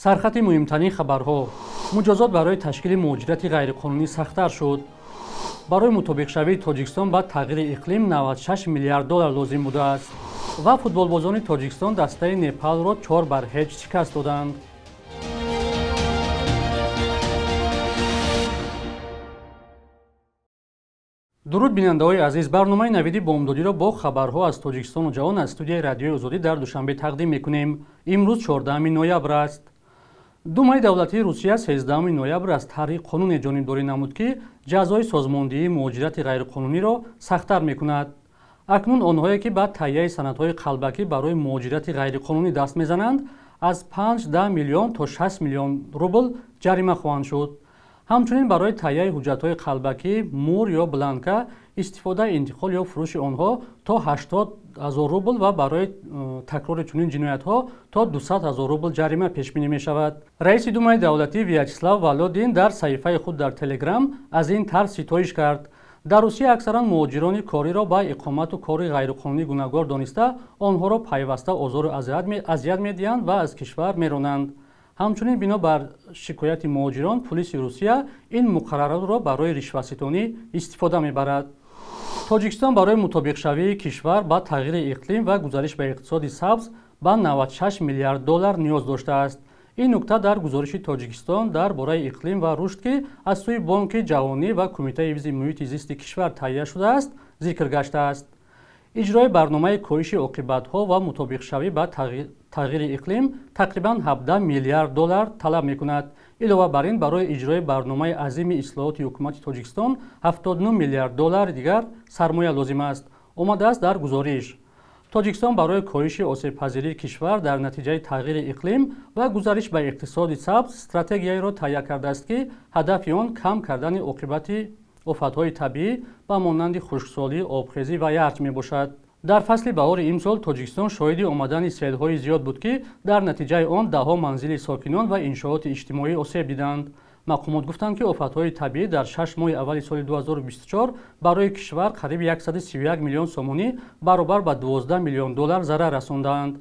سرخط مهمترین خبرها. مجازات برای تشکیل مهاجرت غیرقانونی سخت‌تر شد. برای مطابق شوی تاجیکستان با تغییر اقلیم 96 میلیارد دلار لازم بوده است و فوتبالبازان تاجیکستان دسته نپال را 4-0 شکست دادند. درود بیننده‌های عزیز، برنامه نویدی بامدادی را با خبرها از تاجیکستان و جهان از استودیوی رادیوی آزادی در دوشنبه تقدیم می‌کنیم. امروز 14 نوامبر است. думаи давлатии русия 13 ноябр аз таҳриқ қонуне ҷонибдорӣ намуд ки ҷазои созмондиҳии муҳоҷирати ғайриқонуниро сахттар мекунад. акнун онҳое ки ба таҳияи санадҳои қалбакӣ барои муҳоҷирати ғайриқонунӣ даст мезананд аз 5-10 миллион то 60 миллион рубл ҷарима хоҳанд шуд. ҳамчунин барои таҳияи ҳуҷҷатҳои қалбакӣ мур ё бланка истифодаи интиқол ё фурӯши онҳо то 80 000 рубл ва барои такрори чунин ҷиноятҳо то 200 000 рубл ҷарима пешбинӣ мешавад. раиси думаи давлатӣ Вячеслав Володин дар саҳифаи худ дар Телеграм аз ин тарз ситоиш кард. дар Русия аксаран муҳоҷирони кориро ба иқомату кори ғайриқонунӣ гуногор дониста онҳоро пайваста озору азият медиҳанд ва аз кишвар меронанд. ҳамчунин бино бар шикояти муҳоҷирон пулиси Русия ин муқарраротро барои ришватситонӣ истифода мебарад. тоҷикистон барои мутобиқшавии кишвар ба тағйири иқлим ва гузариш ба иқтисоди сабз ба 96 миллиард доллар ниёз доштааст. ин нукта дар гузориши Тоҷикистон дар бораи иқлим ва рушд ки аз сӯи Бонки ҷаҳонӣ ва Кумитаи ҳифзи муҳити зисти кишвар таҳия шудааст зикр гашт. иҷрои барномаи коҳиши оқибатҳо ва мутобиқшавӣ ба тағйири иқлим тақрибан 17 миллиард доллар талаб мекунад. илова бар ин барои иҷрои барномаи азими ислоҳоти ҳукумати Тоҷикистон 79 миллиард доллари дигар сармоя лозим аст. омадааст дар гузориш. Тоҷикистон барои коҳиши осебпазирии кишвар дар натиҷаи тағйири иқлим ва гузариш ба иқтисоди сабз стратегияеро таҳия кардааст ки ҳадафи он кам кардани оқибати офатҳои табиӣ ба монанди хушксолӣ, обхезӣ ва ярч мебошад. дар фасли баҳори имсол Тоҷикистон шоҳиди омадани селҳои зиёд буд ки дар натиҷаи он даҳҳо манзили сокинон ва иншооти иҷтимоӣ осеб диданд. мақомот гуфтанд ки офатҳои табиӣ дар 6 моҳи аввали соли 2024 барои кишвар қариби 131 миллион сомонӣ баробар ба 12 миллион доллар зарар расондаанд.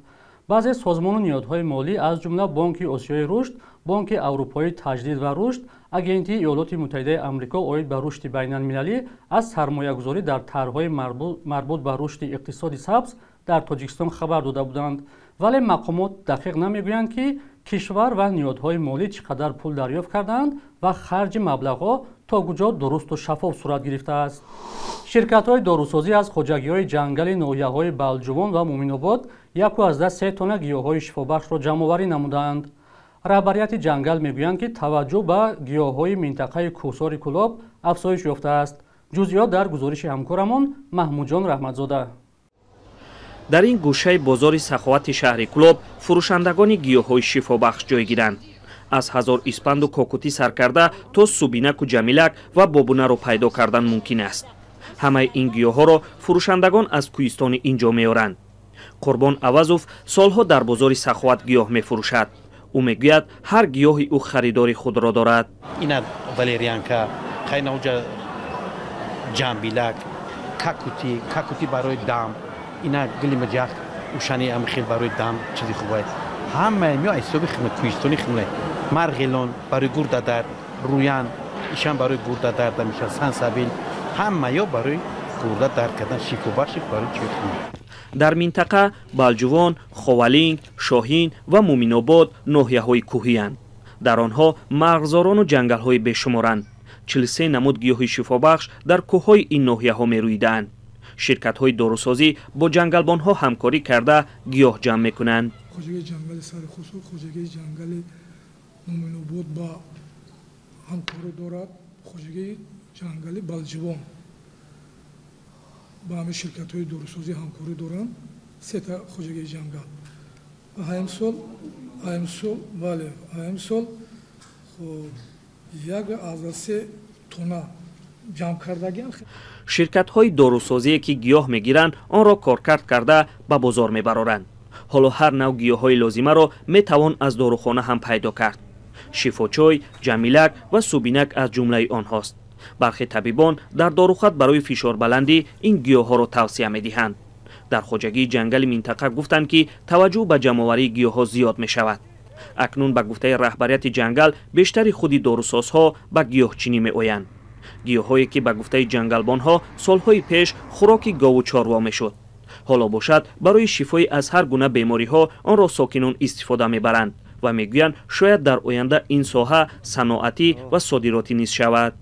баъзе созмону ниҳодҳои молӣ аз ҷумла Бонки Осиёи рушд, Бонки Аврупои таҷдид ва рушд, Агентии Иёлоти Муттаҳидаи Амрико оид ба рушди байналмилалӣ аз сармоягузорӣ дар тарҳҳои марбут ба рушди иқтисоди сабз дар Тоҷикистон хабар дода буданд. вале мақомот дақиқ намегӯянд ки кишвар ва ниҳодҳои молӣ чӣ қадар пул дарёфт кардаанд ва харҷи маблағҳо то куҷо дурусту шаффоф сурат гирифтааст. ширкатҳои дорусозӣ аз хоҷагиҳои ҷангали ноҳияҳои Балҷувон ва Муъминобод 1.3 тонна гиёҳҳои шифобахшро ҷамъоварӣ намуданд. раҳбарияти ҷангал мегӯянд ки таваҷҷӯҳ ба гиёҳҳои минтақаи кӯҳсори Кӯлоб афзоиш ёфтааст. ҷузъиёт дар гузориши ҳамкорамон Маҳмудҷон Раҳматзода. дар ин гӯшаи бозори саховати шаҳри Кӯлоб фурӯшандагони гиёҳҳои шифобахш ҷойгиранд. аз ҳазор испанду кокутӣ сар карда то субинаку ҷамилак ва бобунаро пайдо кардан мумкин аст. ҳамаи ин гиёҳҳоро фурӯшандагон аз кӯҳистони инҷо меоранд. Қурбон Авазов солҳо дар бозори саховат гиёҳ мефурӯшад. ӯ мегӯяд ҳар гиёҳи ӯ харидори худро дорад. ина валерьянка, қайноҷа, ҷамбилак, какути барои дам, ина гилимаҷақ ушани амхел барои дам чизи хубаст. ҳамаи мё ҳисоби кӯҳистони химле, марғелон барои гурдадард, рӯян ишан барои гурдадард мешавад, сансабил ҳама ё барои гурда дард кардан шифобахши барои чизи химле. дар минтақа Балҷувон, Ховалинг, Шоҳин ва Муъминобод ноҳияҳои кӯҳиянд. дар онҳо мағзорону ҷангалҳои бешуморанд. 43 намуд гиёҳи шифобахш дар кӯҳҳои ин ноҳияҳо мерӯидаанд. ширкатҳои дорусозӣ бо ҷангалбонҳо ҳамкорӣ карда гиёҳ ҷамъ мекунанд. хоҷагии ҷангали Сарихусу, хоҷагии ҷангали Муъминобод ба ҳамкорӣ дорад, хоҷагии ҷангали Балҷувон ба ҳамин ширкатҳои дорусозӣ ҳамкорӣ доранд. сета хоҷагии ҷангал ва ҳаимсол 1.3 тонна ҷамъ кардагиам. ширкатҳои дорусозие ки гиёҳ мегиранд онро коркард карда ба бозор мебароранд. ҳоло ҳар навъ гиёҳҳои лозимаро метавон аз дорухона ҳам пайдо кард. шифочой, ҷамилак ва субинак аз ҷумлаи онҳост. бархе табибон дар дорухат барои фишорбаландӣ ин гиёҳҳоро тавсия медиҳанд. дар хоҷагии ҷангали минтақа гуфтанд ки таваҷҷӯҳ ба ҷамъоварии гиёҳҳо зиёд мешавад. акнун ба гуфтаи раҳбарияти ҷангал бештари худи дорусозҳо ба гиёҳчинӣ меоянд. гиёҳҳое ки ба гуфтаи ҷангалбонҳо солҳои пеш хӯроки гову чорво мешуд. ҳоло бошад барои шифои аз ҳар гуна бемориҳо онро сокинон истифода мебаранд ва мегӯянд шояд дар оянда ин соҳа саноатӣ ва содиротӣ низ шавад.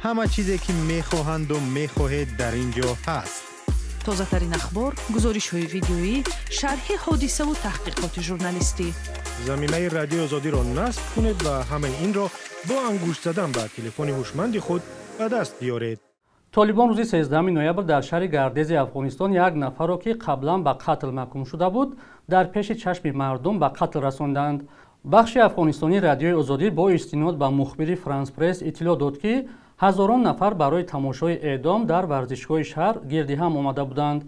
همه چیزی که میخواهند و میخواهید در اینجا هست. تازه‌ترین اخبار، گزارش‌های ویدیویی، شرح حادثه و تحقیقات ژورنالیستی. زمینه رادیو آزادی را نصب کنید و همه این را با انگشت زدن به تلفن هوشمند خود به دست بیارید. طالبان روز 13 نوامبر در شهر گردیز افغانستان یک نفر را که قبلا به قتل محکوم شده بود در پیش چشم مردم به قتل رساندند. بخش افغانستانی رادیوی آزادی با استناد به مخبری فرانس پرس اطلاع داد که ҳазорон нафар барои тамошои эъдом дар варзишгоҳи шаҳр гирди ҳам омада буданд.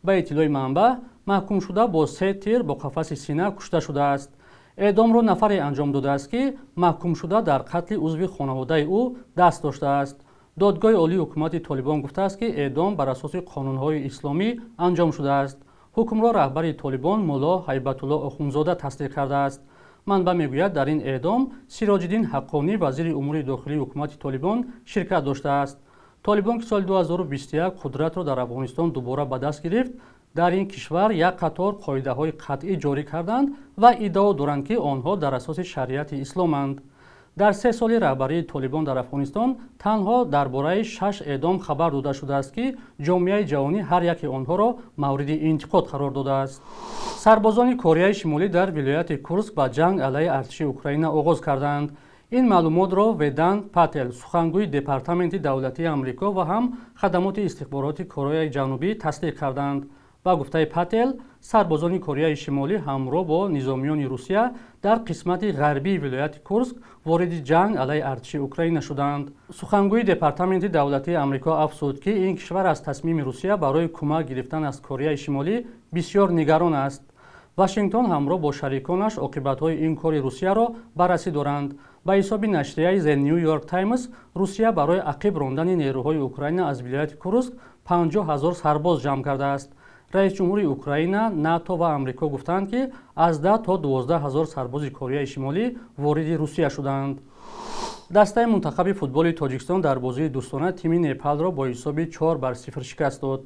ба иттилои манбаъ, маҳкумшуда бо 3 тир бо қафаси сина кушта шудааст. эъдомро нафаре анҷом додааст ки маҳкумшуда дар қатли узви хонаводаи ӯ даст доштааст. додгоҳи олии ҳукумати толибон гуфтааст ки эъдом бар асоси қонунҳои исломӣ анҷом шудааст. ҳукмро раҳбари толибон мулло ҳайбатулло охунзода тасдиқ кардааст. манба мегӯяд дар ин эъдом Сироҷиддин Ҳаққонӣ вазири умури дохилии ҳукумати толибон ширкат доштааст. толибон ки соли 2021 қудратро дар Афғонистон дубора ба даст гирифт, дар ин кишвар як қатор қоидаҳои қатъӣ ҷорӣ карданд ва иддао доранд ки онҳо дар асоси шариати исломанд. дар 3 соли раҳбарии толибон дар Афғонистон танҳо дар бораи 6 эъдом хабар дода шудааст ки ҷомеаи ҷаҳонӣ ҳар яки онҳоро мавриди интиқод қарор додааст. сарбозони Кореяи Шимолӣ дар вилояти Курск ба ҷанг алайҳи артиши Украина оғоз карданд. ин маълумотро Ведант Пател, сухангӯи департаменти давлатии Амрико ва ҳам хадамоти истихбороти Кореяи Ҷанубӣ тасдиқ карданд. ба гуфтаи Пател, сарбозони Кореяи Шимолӣ ҳамроҳ бо низомиёни Русия дар қисмати ғарбии вилояти Курск вориди ҷанг алайҳи артиши Украина шуданд. сухангӯи департаменти давлатии Амрико афзуд ки ин кишвар аз тасмими Русия барои кӯмак гирифтан аз Кореяи Шимолӣ бисёр нигарон аст. Вашингтон ҳамроҳ бо шариконаш оқибатҳои ин кори Русияро баррасӣ доранд. ба ҳисоби нашрияи The New York Times, Русия барои ақиб рондани нерӯҳои Украина аз вилояти Курск 50 000 сарбоз ҷамъ кардааст. раис ҷумҳури Украина, НАТО ва Амрико гуфтанд ки аз 10 то 12 000 сарбози Кореяи Шимолӣ вориди Русия шуданд. дастаи мунтахаби футболи Тоҷикистон дар бозии дӯстона тими Непалро бо ҳисоби 4-0 шикаст дод.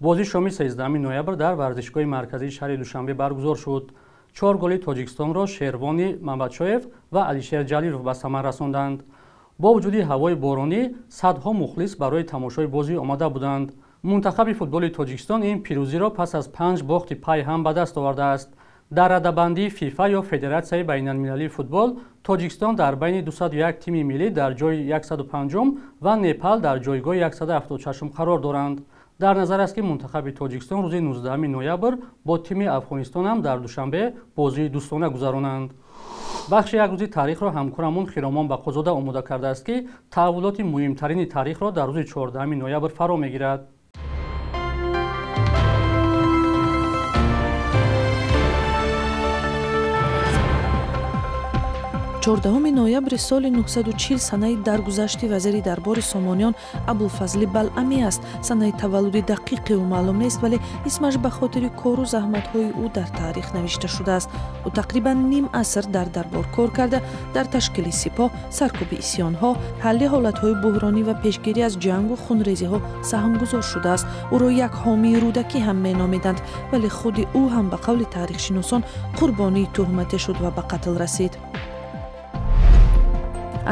бозӣ шоми 13 ноябр дар варзишгоҳи марказии шаҳри Душанбе баргузор шуд. 4 голи Тоҷикистонро Шервони Мамбачоев ва Алишер Ҷалилов ба самар расонданд. бо вуҷуди ҳавои боронӣ, садҳо мухлис барои тамошои бозӣ омада буданд. мунтахаби футболи Тоҷикистон ин пирӯзиро пас аз 5 бохти пай ҳам ба даст овардааст. дар радабандии ФИФА ё Федератсияи байналмилалии футбол, Тоҷикистон дар байни 201 тими миллӣ дар ҷои 105 ва Непал дар ҷойгоҳи 176 қарор доранд. дар назар аст ки мунтахаби Тоҷикистон рӯзи 19 ноябр бо тими Афғонистон ҳам дар Душанбе бозии дӯстона гузаронанд. бахши як рӯзи таърихро ҳамкорамон Хиромон Бақозода омода кардааст ки таҳаввулоти муҳимтарини таърихро дар рӯзи 14 ноябр фаро мегирад. 14 ноябри соли 940 санаи даргузашти вазири дарбори Сомониён Абулфазли Балъамӣ аст. санаи таваллуди дақиқи ӯ маълум нест, вале исмаш ба хотири кору заҳматҳои ӯ дар таърих навишта шудааст. ӯ тақрибан ним аср дар дарбор кор карда, дар ташкили сипоҳ, саркӯби исьёнҳо, ҳалли ҳолатҳои буҳронӣ ва пешгирӣ аз ҷангу хунрезиҳо саҳмгузор шудааст. ӯро як ҳомии рӯдакӣ ҳам меномиданд, вале худи ӯ ҳам ба қавли таърихшиносон қурбонии тӯҳмате шуд ва ба қатл расид.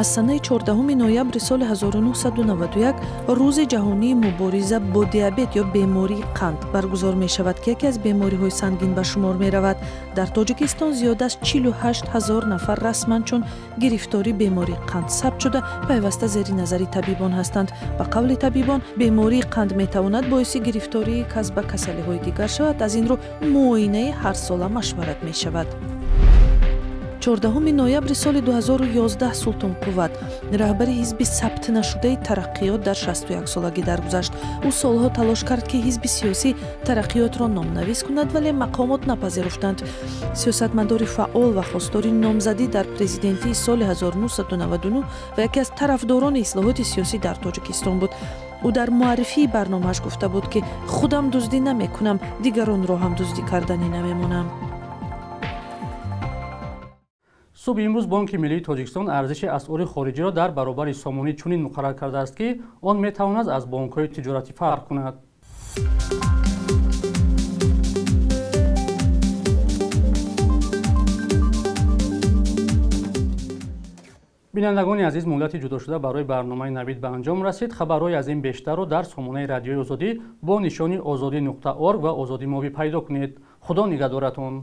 аз санаи 14 ноябри соли 1991 рӯзи ҷаҳонии мубориза бо диабет ё бемории қанд баргузор мешавад, ки яке аз бемориҳои сангин ба шумор меравад. дар Тоҷикистон зиёда аз 48 000 нафар расман чун гирифтори бемории қанд сабт шуда пайваста зери назари табибон ҳастанд. ба қавли табибон, бемории қанд метавонад боиси гирифтории кас ба касалиҳои дигар шавад. аз ин рӯ муоинаи ҳар сола машварат мешавад. 14 ноябри соли 2011 Султон Қувват, раҳбари ҳизби сабт нашудаи Тараққиёт дар 61 солагӣ даргузашт. ӯ солҳо талош кард ки ҳизби сиёсӣ Тараққиётро номнавис кунад, вале мақомот напазируфтанд. сиёсатмадори фаъол ва хостори номзадӣ дар президентии соли 1999 ва яке аз тарафдорони ислоҳоти сиёсӣ дар Тоҷикистон буд. ӯ дар муаррифии барномааш гуфта буд ки худам дуздӣ намекунам, дигаронро ҳам дуздӣ карданӣ намемонам. субҳи имрӯз Бонки Миллии Тоҷикистон арзиши асъори хориҷиро дар баробари сомонӣ чунин муқаррар кардааст, ки он метавонад аз бонкҳои тиҷоратӣ фарқ кунад. бинандагони азиз, муддати ҷудошуда барои барномаи навид ба анҷом расид. Хабарҳои аз ин бештарро дар сомонаи радиои Озодӣ бо нишони озодӣ.орг ва озодимобӣ пайдо кунед. худо нигаҳдоратон.